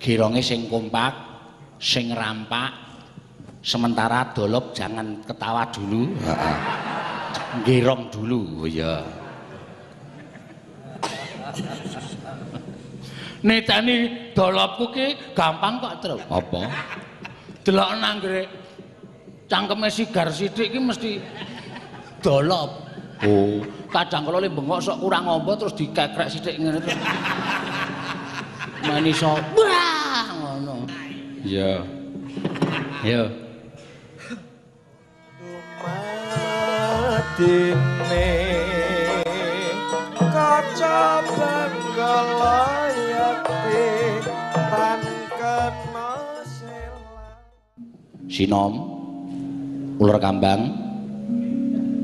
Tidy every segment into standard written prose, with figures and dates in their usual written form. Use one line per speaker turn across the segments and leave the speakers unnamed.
Gironge sing kompak, sing rampak. Sementara dolop jangan ketawa dulu. Heeh. Girong dulu. Oh iya. Netani dolopku ki gampang kok, Tru. Apa? Delok nang nggre cangkeme sigar sithik ki mesti dolop. Oh, kadang kala le bengok sok kurang ombo terus dikekrek sithik ngene terus. Maniso, wah ngono. Iya. Iya.
Dumatine kaca banggalayati tan kena selan.
Sinom ular kambang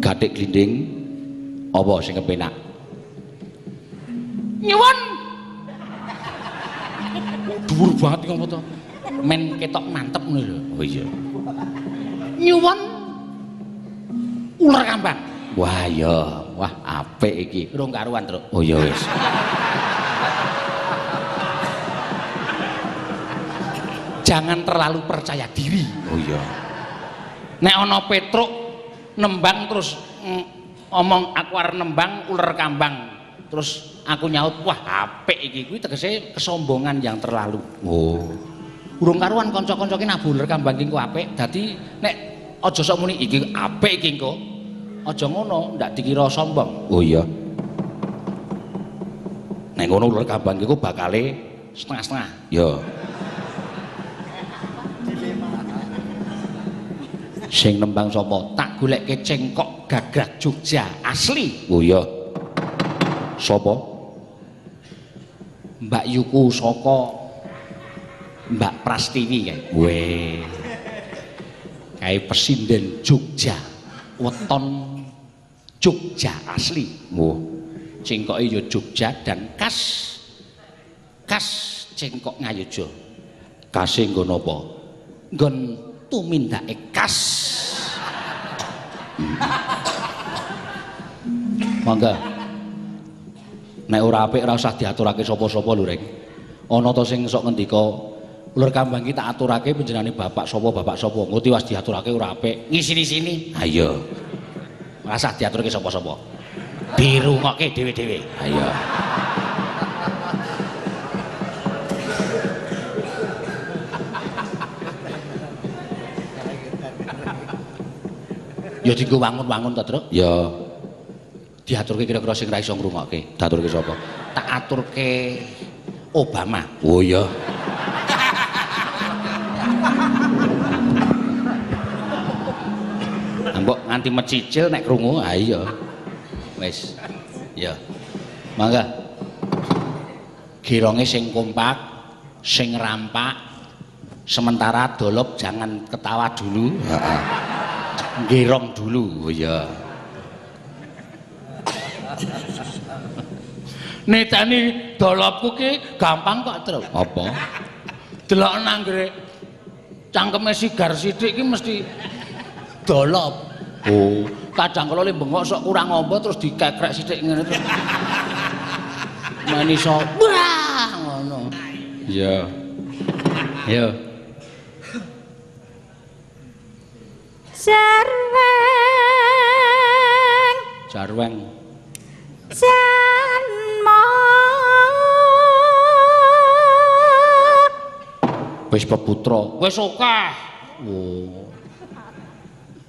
gatik glinding apa sing kepenak? Nyuwun. Dhuwur banget iki apa to? Men ketok mantep ngono lho. Oh iya. Nyuwun ular kambang. Wah ya, wah apik iki. Urung karuan, Truk. Oh ya wis. Jangan terlalu percaya diri. Oh iya. Nek ana Petruk nembang terus omong aku arep nembang ular kambang. Terus aku nyaut, wah apik iki. Kuwi tegese kesombongan yang terlalu. Oh. Urung karuan kanca-kanca ki nabu ular kambang ki ku apik. Dadi nek aja sok muni iki apik iki engko. Aja ngono, ndak dikira sombong. Oh iya. Nek ngono ular kambang iku bakale setengah-setengah. Ya. Sing nembang sapa? Tak goleke cengkok gagrak Jogja asli. Oh iya. Sapa? Mbak Yuku saka Mbak Prastiwi kae. Weh. Kae presiden Jogja. Weton Jogja asli. Oh. Cengkoke ya Jogja dan khas cengkok Ngayogya. Kase nggon apa? Nggon tumindake khas. Mangga. Nek ora apik ora usah diaturake sapa-sapa lho, Reng. Ana to sing sok ngendika, ular kambang iki tak aturake panjenengane bapak sapa. Engko tiwas diaturake ora apik. Ngisini sini. Ha iya. Ora usah diaturake sapa-sapa. Dirungokke dhewe-dhewe. Ha iya. Ya dienggo wangun-wangun to, Truk? Ya. Diaturke kira-kira sing ra iso ngrungokke. Diaturke sapa? Tak aturke Obama. Oh iya. Mbok nganti mecicil nek krungu. Ha iya. Wis. Ya. Mangga. Gironge sing kompak, sing rampak. Sementara dolop jangan ketawa dulu. Heeh. Girong dulu. Oh iya. Netani dolopku ki gampang kok, Tru. Apa? Delok nang nggre cangkeme sigar sithik ki mesti dolop. Oh, kadang kala le bengok sok kurang ombo terus dikekrek sithik ngene terus. Maniso, wah ngono. Iya. Iya. Jarweng.
Janmo
wis peputra, wis akeh. Oh.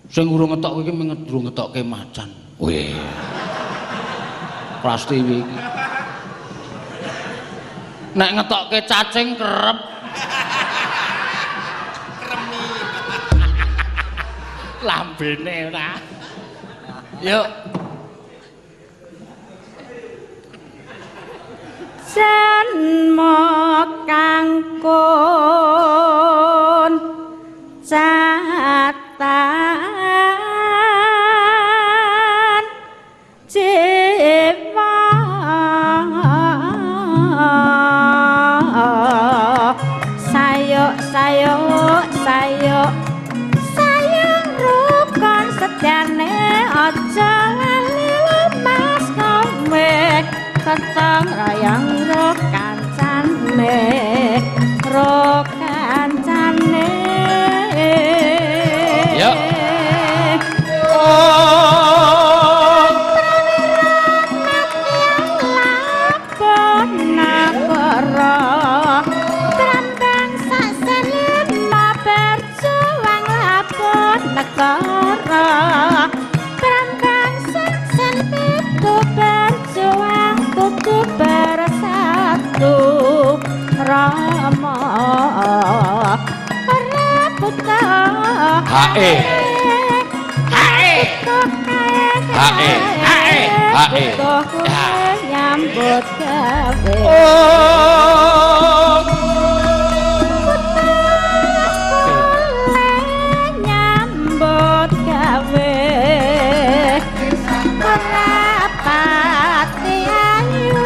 Sing urung ngetok iki durung ngetokke macan. Weh. Prastiwi iki. Nek ngetokke cacing kerep. Kremi. Lambene ora. Yuk.
Janmo kangkon catan jiwa sayuk rukun setyane aja lali lemas kowe ketang rayang ro kancane ro
Hae. Hae. Hae. Hae. Hae.
Nyambut gawe.
Oh.
Nyambut gawe. Ora pati ayu.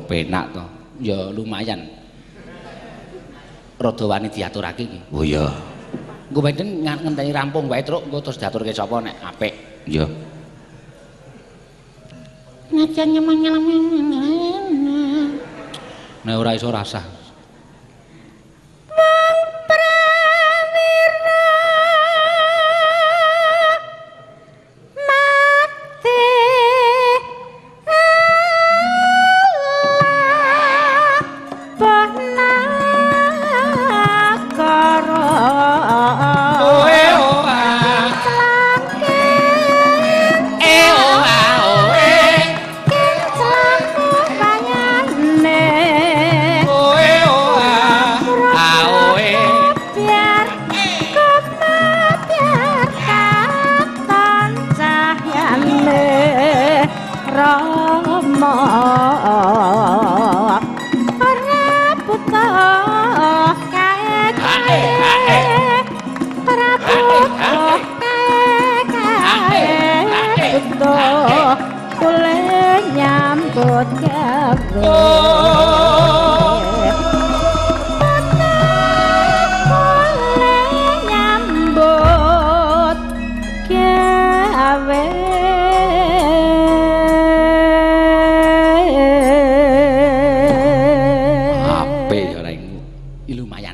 Penak to. Ya lumayan. Rada wani diaturake iki. Oh iya. Engko pancen ngenteni rampung wae truk engko terus diaturke sapa nek apik. Iya. Najan nyemang-nyemang. Nek ora iso rasah. Nyambut gawe. Nyambut gawe. Apik ya ora lumayan.